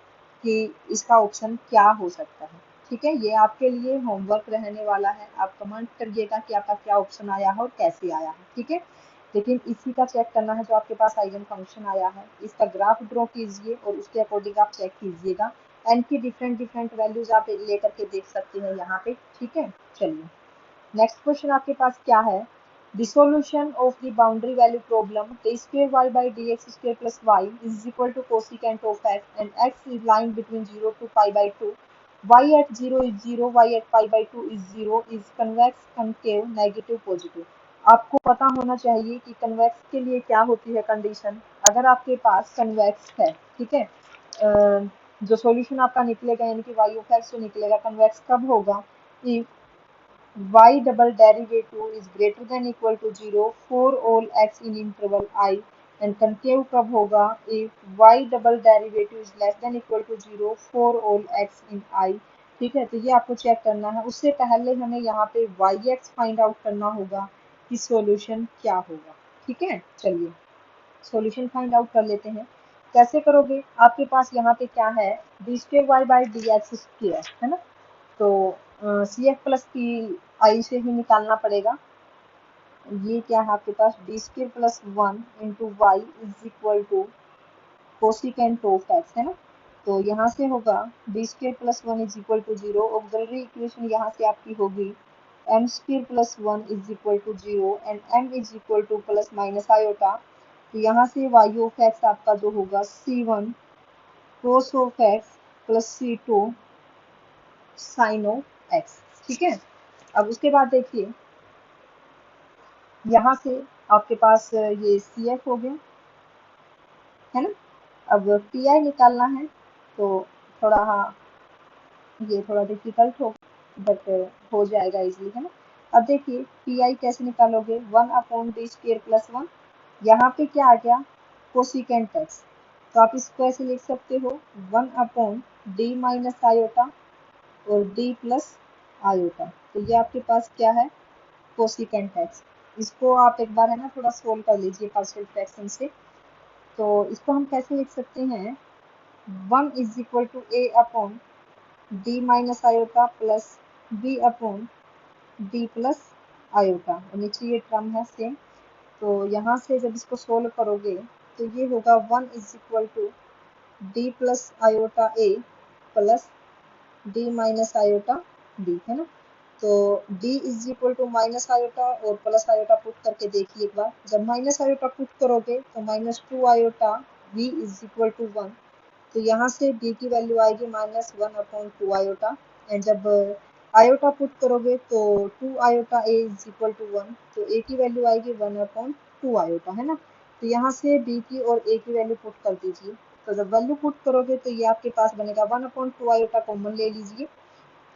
कि इसका ऑप्शन क्या हो सकता है, ठीक है। ये आपके लिए होमवर्क रहने वाला है। आप कमेंट करिएगा कि आपका क्या ऑप्शन आया है और कैसे आया है, ठीक है। लेकिन इसी का चेक करना है जो आपके पास आइगन फंक्शन आया है, इसका ग्राफ ड्रॉ कीजिए और उसके अकॉर्डिंग आप चेक कीजिएगा। एन की डिफरेंट डिफरेंट वैल्यूज आप लेकर के देख सकते हैं यहाँ पे, ठीक है। चलिए नेक्स्ट क्वेश्चन आपके पास क्या है, the solution of the boundary value problem d square y by dx square plus y is equal to cosecant of x and x is lying between 0 to pi by 2, y at 0 is 0, y at pi by 2 is 0, is convex concave negative positive। आपको पता होना चाहिए कि convex के लिए क्या होती है कंडीशन। अगर आपके पास कन्वेक्स है, ठीक है, जो सॉल्यूशन आपका निकलेगा यानी कि वाई ऑफ एक्स जो निकलेगा कन्वेक्स कब होगा, if y double derivative is greater than equal to 0 for all x in interval I, and concave कब होगा, if y double derivative is less than equal to 0 for all x in I, ठीक है। तो ये आपको check करना है। उससे पहले हमें यहाँ पे yx फाइंड आउट करना होगा कि सॉल्यूशन क्या होगा, ठीक है। चलिए सॉल्यूशन फाइंड आउट कर लेते हैं। कैसे करोगे, आपके पास यहाँ पे क्या है, d square y by d x square है ना। तो सी एफ प्लस की आई से ही निकालना पड़ेगा। ये क्या है आपके पास, D square plus 1 × y is equal to cosecant of x है ना। तो यहाँ से होगा D square plus 1 is equal to 0, auxiliary equation यहाँ से आपकी होगी M square plus 1 is equal to 0 and M is equal to plus minus iota. तो यहाँ से वाई ऑफ एक्स आपका जो होगा C1 cos of x plus C2 sine of x, ठीक है। अब उसके बाद देखिए यहाँ से आपके पास ये सी एफ हो गया है ना। अब पी आई निकालना है तो थोड़ा, हाँ ये थोड़ा डिफिकल्ट हो बट हो जाएगा इजीली है ना। अब देखिए पी आई कैसे निकालोगे, 1/d² + 1, यहाँ पे क्या आ गया, कोसिकेंट एक्स। तो आप इसको ऐसे लिख सकते हो 1/d - आयोटा और d प्लस आयोटा। तो ये आपके पास क्या है, कोसिकेंट एक्स। इसको आप एक बार है ना थोड़ा सोल्व कर लीजिए पार्शियल फ्रैक्शन से। तो इसको हम कैसे लिख सकते हैं, 1 is equal to a/d - iota plus b/d plus iota, और नीचे ये टर्म है सेम। तो यहाँ से जब इसको सोल्व करोगे तो ये होगा 1 is equal to d plus iota a plus d minus iota d है ना। तो d is equal to minus iota और प्लस आयोटा पुट करके देखिए एक बार। जब माइनस आयोटा पुट करोगे तो -2 iota v is equal to 1। तो यहाँ से d की वैल्यू आएगी -1/2 आयोटा। एंड जब आयोटा पुट करोगे तो 2 iota a is equal to 1, तो a की वैल्यू आएगी 1/2 आयोटा है ना। तो यहाँ से b की और a की वैल्यू पुट कर दीजिए। तो जब वैल्यू पुट करोगे तो ये आपके पास बनेगा 1/2 आयोटा कॉमन ले लीजिए,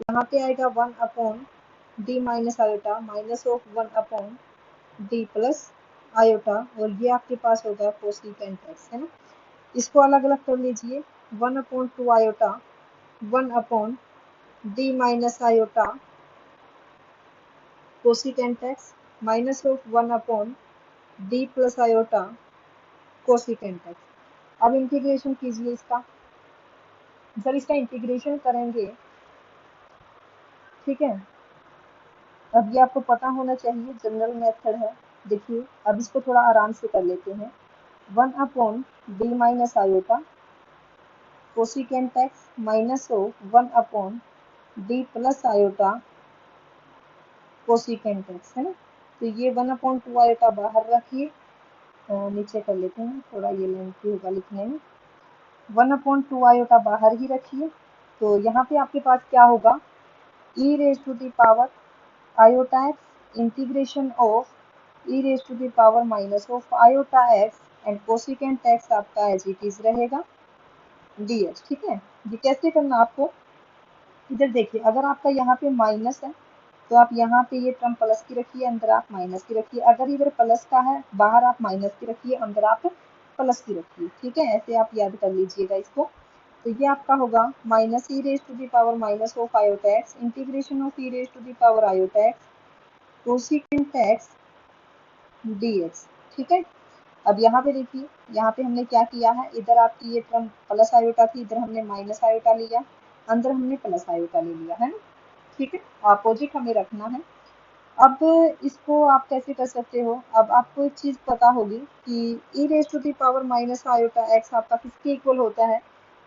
यहाँ पे आएगा 1/d minus iota minus of 1/d plus iota, और ये आपके पास होगा कोसिकेंट एक्स है ना। इसको अलग अलग कर लीजिए, 1/2 iota 1/d minus iota cosecant x minus of 1/d plus iota cosecant x. अब इंटीग्रेशन कीजिए इसका। जब इसका इंटीग्रेशन करेंगे, ठीक है, अब ये आपको पता होना चाहिए जनरल मेथड है। देखिए अब इसको थोड़ा आराम से कर लेते हैं, 1/d minus iota cosecant x minus of 1/d plus iota cosecant x है ना। तो ये 1/2 आयोटा बाहर रखिए, नीचे कर लेते हैं, थोड़ा ये लेंथी होगा लिखने में। 1/2 आयोटा बाहर ही रखिए। तो यहाँ पे आपके पास क्या होगा, e raise to the power iota x integration of e raise to the power minus of iota x and cosecant x आपका एज इट इज रहेगा dx, ठीक है। ये कैसे करना आपको, इधर देखिए अगर आपका यहाँ पे माइनस है तो आप यहाँ पे ये टर्म प्लस की रखिए, अंदर आप माइनस की रखिए। अगर इधर प्लस का है बाहर आप माइनस की रखिए, अंदर आप प्लस की रखिए, ठीक है। ऐसे आप याद कर लीजिएगा इसको। तो ये आपका होगा minus e raise to the power minus of iota x integration of E raise to the power iota x cosecant x dx। ठीक है, अब यहाँ पे देखिए, यहाँ पे हमने क्या किया है, इधर आपकी ये टर्म प्लस आयोटा थी, इधर हमने माइनस आयोटा लिया, अंदर हमने प्लस आयोटा ले लिया है ना। ठीक है, अपोजिट हमें रखना है। अब इसको आप कैसे कर सकते हो, अब आपको एक चीज पता होगी कि E raise to the power minus iota X आपका किसके इक्वल होता है,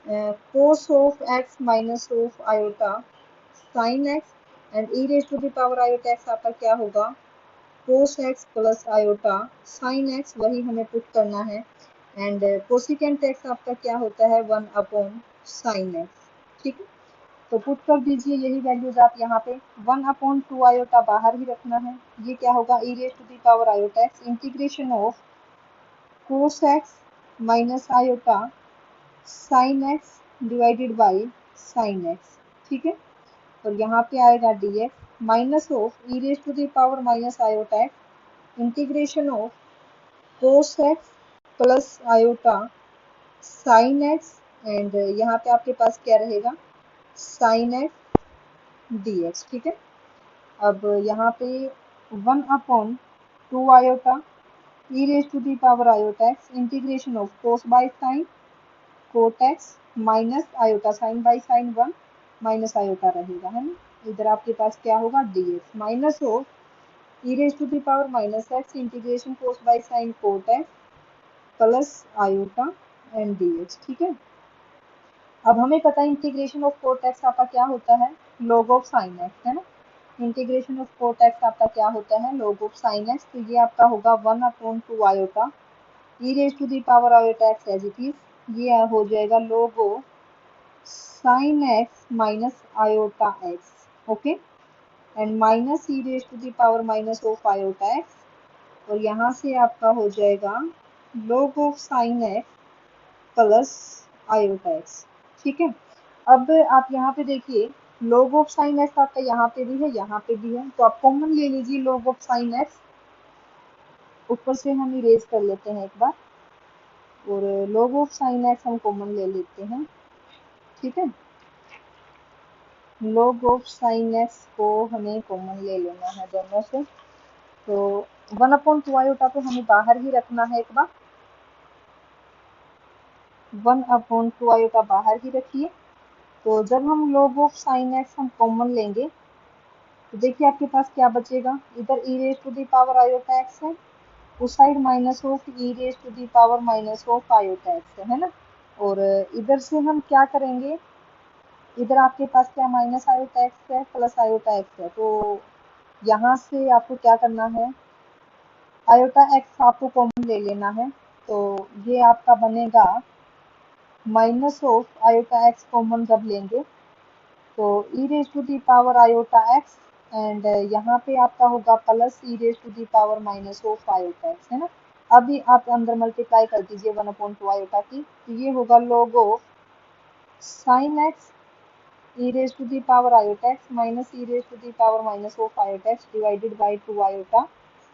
cos of X minus of iota sine X, and E raise to the power iota X आपका क्या होगा, cos X plus iota sine X, वही हमें पुट करना है। एंड कोसिकेंट एक्स आपका क्या होता है, 1 अपॉन साइन एक्स। ठीक है, तो पुट कर दीजिए यही वैल्यूज आप यहाँ पे, 1/2 आयोटा बाहर ही रखना है, ये क्या होगा, E raise to the power iota x integration of cos X minus iota sine X divided by sine X. ठीक है, और यहाँ पे आएगा dx minus of E raise to the power minus iota x integration of cos X plus iota sine X, and यहाँ पे आपके पास क्या रहेगा, साइन एक्स dx। ठीक है, अब यहाँ पे 1/2 iota e raise to the power iota x integration of cos by sine cot x minus iota sine by sine 1 minus iota रहेगा है ना, इधर आपके पास क्या होगा dx minus of E raise to the power minus x integration cos by sine cot x plus iota and dx। ठीक है, अब हमें पता है इंटीग्रेशन ऑफ कोट एक्स आपका क्या होता है, log ऑफ साइन एक्स है ना, इंटीग्रेशन ऑफ कोट एक्स आपका क्या होता है, log ऑफ साइन एक्स, तो ये आपका होगा 1/2 iota e raise to the power iota x as it is, ये हो जाएगा log of sine x minus iota x. Okay, and minus e raise to the power minus of iota x, और यहाँ से आपका हो जाएगा log of sine x plus iota x. ठीक है, अब आप यहाँ पे देखिए log ऑफ साइन एक्स आपका यहाँ पे भी है, यहाँ पे भी है, तो आप कॉमन ले लीजिए log ऑफ साइन एक्स, ऊपर से हम इरेज कर लेते हैं एक बार, और log ऑफ साइन एक्स हम कॉमन ले लेते हैं। ठीक है, log ऑफ साइन एक्स को हमें कॉमन ले लेना है दोनों से, तो 1/2 आयोटा तो हमें बाहर ही रखना है, एक बार 1/2 आयोटा बाहर ही रखिए। तो जब हम log ऑफ साइन एक्स हम कॉमन लेंगे तो देखिए आपके पास क्या बचेगा, इधर E raise to the power iota X है, उस side minus of E raise to the power minus of iota X है ना, और इधर से हम क्या करेंगे, इधर आपके पास क्या माइनस आयोटा एक्स है प्लस आयोटा एक्स है, तो यहाँ से आपको क्या करना है, आयोटा एक्स आपको कॉमन ले लेना है, तो ये आपका बनेगा minus of iota X common जब लेंगे तो ई raise to the power iota x, and यहाँ पे आपका होगा plus E raise to the power minus of iota X है ना। अभी आप अंदर मल्टीप्लाई कर दीजिए 1/2 आयोटा की, तो ये होगा log of sine x e raise to the power iota x minus e raise to the power minus of iota x divided by 2 iota,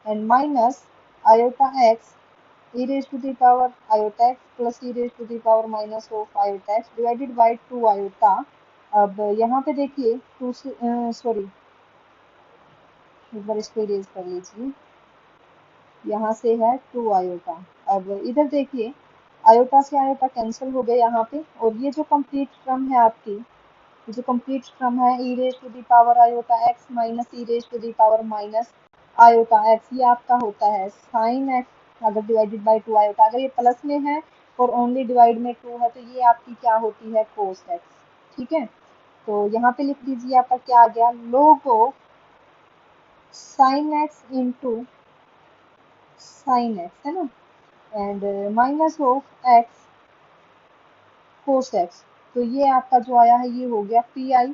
and minus iota x e raise to the power iota x plus E raise to the power minus of iota x divided by 2 iota. अब यहाँ पे देखिए to से sorry, एक बार इसको erase कर लीजिए, यहाँ से है 2 आयोटा, अब इधर देखिए आयोटा से आयोटा कैंसिल हो गए यहाँ पे, और ये जो कंप्लीट टर्म है आपकी, ये जो कंप्लीट टर्म है e raise to the power iota x minus e raise to the power minus iota x, ये आपका होता है साइन एक्स अगर डिवाइडेड बाई 2 आयोटा, अगर ये प्लस में है और ओनली डिवाइड में 2 है तो ये आपकी क्या होती है कोस एक्स। ठीक है, तो यहाँ पे लिख दीजिए आपका क्या आ गया, log of sine x into sine x है ना, and minus of x cos x, तो ये आपका जो आया है ये हो गया पी आई,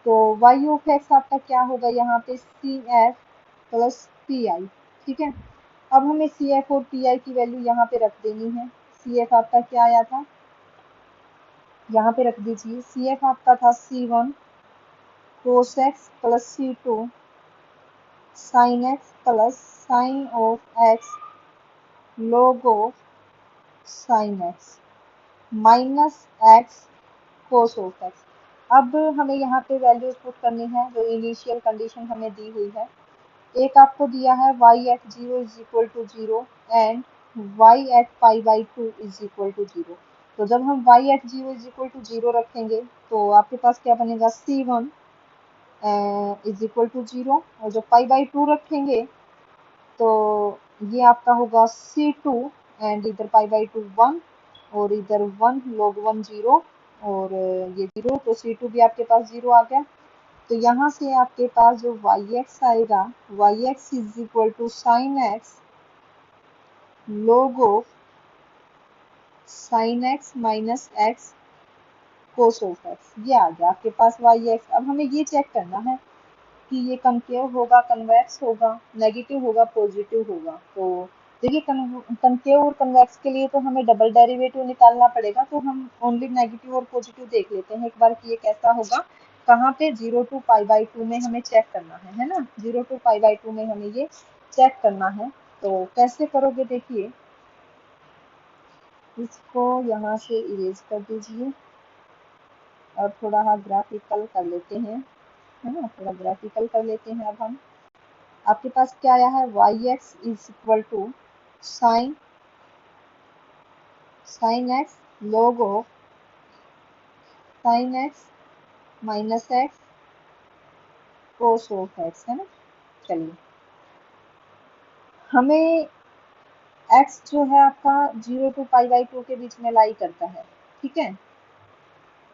तो वाई ऑफ एक्स आपका क्या होगा यहाँ पे C F plus P I. ठीक है, अब हमें सी एफ और पी आई की वैल्यू यहाँ पे रख देनी है, सी एफ आपका क्या आया था, यहाँ पे रख दीजिए, सी एफ आपका था C1 cos X plus C2 sign x plus sign of x log of sine x minus x cos of x. अब हमें यहाँ पे वैल्यूज पुट करनी है जो इनिशियल कंडीशन हमें दी हुई है। एक आपको दिया है y at 0 is equal to 0 and y at pi by 2 is equal to 0। तो जब हम y at 0 is equal to 0 रखेंगे तो आपके पास क्या बनेगा, c1 इज इक्वल टू 0, और जब पाई बाई 2 रखेंगे तो ये आपका होगा c2 एंड इधर पाई बाई 2 1 और इधर 1 log 1 0 और ये 0, तो c2 भी आपके पास 0 आ गया। तो यहाँ से आपके पास जो yx आएगा, yx is equal to sine x log of sine x minus x cos of x, ये आ गया आपके पास yx। अब हमें ये चेक करना है कि ये कनकेव होगा, कन्वेक्स होगा, नेगेटिव होगा, पॉजिटिव होगा। तो देखिए कनकेव और कन्वेक्स के लिए तो हमें डबल डेरिवेटिव निकालना पड़ेगा, तो हम ओनली नेगेटिव और पॉजिटिव देख लेते हैं एक बार कि ये कैसा होगा। कहाँ पे, 0 टू पाई बाई 2 में हमें चेक करना है ना, 0 टू पाई बाई 2 में हमें ये चेक करना है। तो कैसे करोगे, देखिए इसको यहाँ से इरेज कर दीजिए और थोड़ा हाँ ग्राफिकल कर लेते हैं, है ना, थोड़ा ग्राफिकल कर लेते हैं। अब हम, आपके पास क्या आया है, yx is equal to sine x log of sine x minus x cos of x, है ना। चलिए, हमें x जो है आपका 0 टू पाई बाई 2 के बीच में लाई करता है, ठीक है,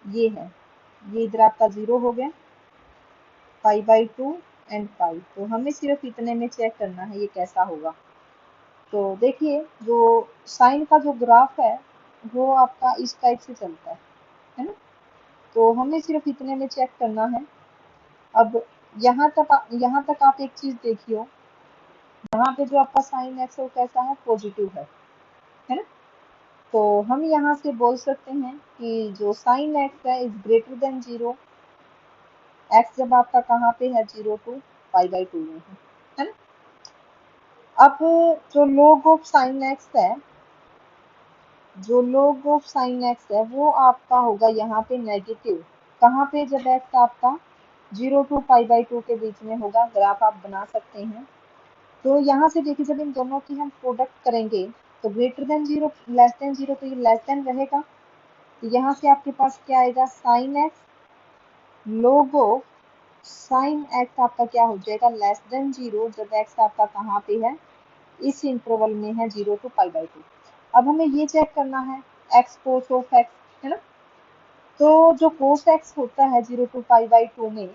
ये है, ये इधर आपका 0 हो गया, पाई बाई 2 एंड पाई। तो हमें सिर्फ इतने में चेक करना है ये कैसा होगा। तो देखिए जो साइन का जो ग्राफ है वो आपका इस टाइप से चलता है ना। तो हमें सिर्फ इतने में चेक करना है। अब यहाँ तक आप एक चीज देखियो, यहाँ पे जो आपका साइन एक्स है वो कैसा है, पॉजिटिव है ना। तो हम यहाँ से बोल सकते हैं कि जो साइन एक्स है इज ग्रेटर देन 0, एक्स जब आपका कहाँ पे है, 0 टू पाई बाई 2 में है ना। अब जो log ऑफ साइन एक्स है, जो log ऑफ साइन एक्स है वो आपका होगा यहाँ पे नेगेटिव, कहाँ पे, जब एक्स आपका 0 टू पाई बाई 2 के बीच में होगा। ग्राफ आप बना सकते हैं। तो यहाँ से देखिए जब इन दोनों की हम प्रोडक्ट करेंगे तो ग्रेटर देन 0 लेस देन 0, तो ये लेस देन रहेगा। तो यहाँ से आपके पास क्या आएगा, sign x log of sine x आपका क्या हो जाएगा, लेस देन 0, जब एक्स आपका कहाँ पे है, इस इंटरवल में है 0 टू पाई बाई 2। अब हमें ये चेक करना है एक्स कोस ऑफ एक्स, है ना। तो जो कोस एक्स होता है 0 टू पाई बाई 2 में,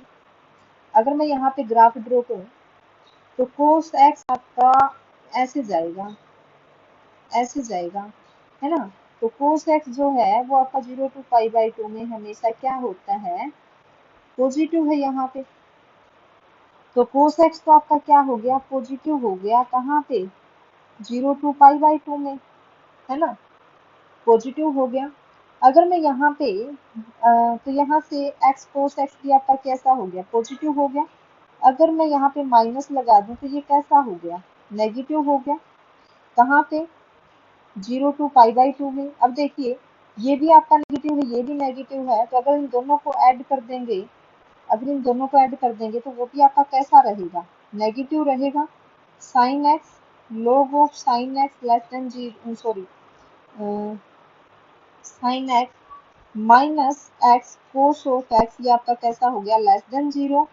अगर मैं यहाँ पे ग्राफ ड्रॉ करूँ तो कोस एक्स आपका ऐसे जाएगा, ऐसे जाएगा, है ना। तो कोस एक्स जो है वो आपका 0 टू पाई बाई 2 में हमेशा क्या होता है, पॉजिटिव है यहाँ पे। तो कोस एक्स तो आपका क्या हो गया, पॉजिटिव हो गया, कहाँ पे, 0 टू पाई बाई 2 में, है ना, पॉजिटिव हो गया। अगर मैं यहाँ पे तो यहाँ से एक्स कोस एक्स भी आपका कैसा हो गया, पॉजिटिव हो गया। अगर मैं यहाँ पे माइनस लगा दूं तो ये कैसा हो गया, नेगेटिव हो गया, कहाँ पे, 0 टू पाई बाई 2 में। अब देखिए ये भी आपका नेगेटिव है, ये भी नेगेटिव है, तो अगर इन दोनों को ऐड कर देंगे, अगर इन दोनों को ऐड कर देंगे तो वो भी आपका कैसा रहेगा, नेगेटिव रहेगा। Sign x log of sine x less than 0, sorry, sign x minus x cos of x, ये आपका कैसा हो गया, लेस देन 0,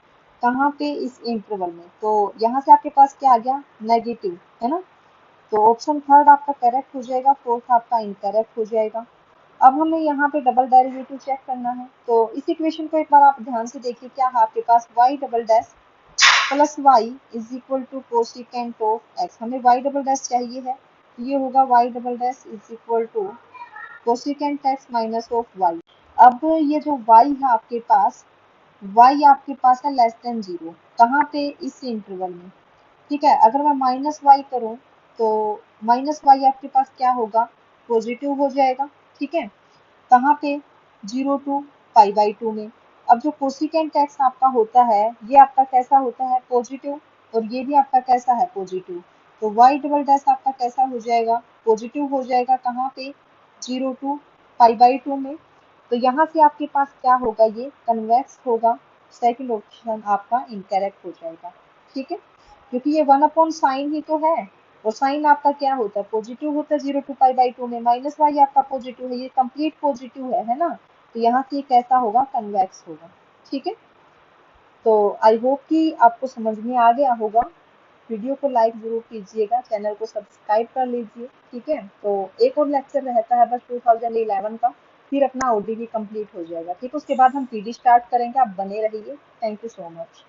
कहाँ पे, इस इंटरवल में। तो यहाँ से आपके पास क्या आ गया, नेगेटिव, है ना। तो ऑप्शन थर्ड आपका करेक्ट हो जाएगा, फोर्थ आपका इनकरेक्ट हो जाएगा। अब हमें यहाँ पे डबल डेरिवेटिव चेक करना है। तो इस इक्वेशन को एक बार आप ध्यान से देखिए, क्या है आपके पास, y double dash plus y is equal to cosecant of x. हमें y डबल डैश चाहिए है, ये होगा y double dash is equal to cosecant x minus of y. अब ये जो y है आपके पास, y आपके पास है लेस देन 0, कहाँ पे, इस इंटरवल में, ठीक है। अगर मैं माइनस वाई करूँ तो माइनस वाई आपके पास क्या होगा, पॉजिटिव हो जाएगा, ठीक है, कहाँ पे, 0 टू पाई बाई 2 में। अब जो कोसिकेंट एक्स आपका होता है ये आपका कैसा होता है, पॉजिटिव, और ये भी आपका कैसा है, पॉजिटिव। तो y डबल डैश आपका कैसा हो जाएगा, पॉजिटिव हो जाएगा, कहाँ पे, 0 टू पाई बाई 2 में। तो यहाँ से आपके पास क्या होगा, ये कन्वेक्स होगा। सेकंड ऑप्शन आपका इनकरेक्ट हो जाएगा। ठीक है, क्योंकि ये 1/sin ही तो है, और साइन आपका क्या होता है, पॉजिटिव होता है 0 to π/2 में, -y आपका पॉजिटिव है, ये कंप्लीट पॉजिटिव है ना। तो यहाँ से ये कैसा होगा, कन्वेक्स होगा। ठीक है, तो आई होप कि आपको समझ में आ गया होगा। वीडियो को लाइक जरूर कीजिएगा, चैनल को सब्सक्राइब कर लीजिए। ठीक है, तो एक और लेक्चर रहता है बस 2011 का, फिर अपना ओडीवी कंप्लीट हो जाएगा। ठीक है, उसके बाद हम पीडी स्टार्ट करेंगे, आप बने रहिए। Thank you so much.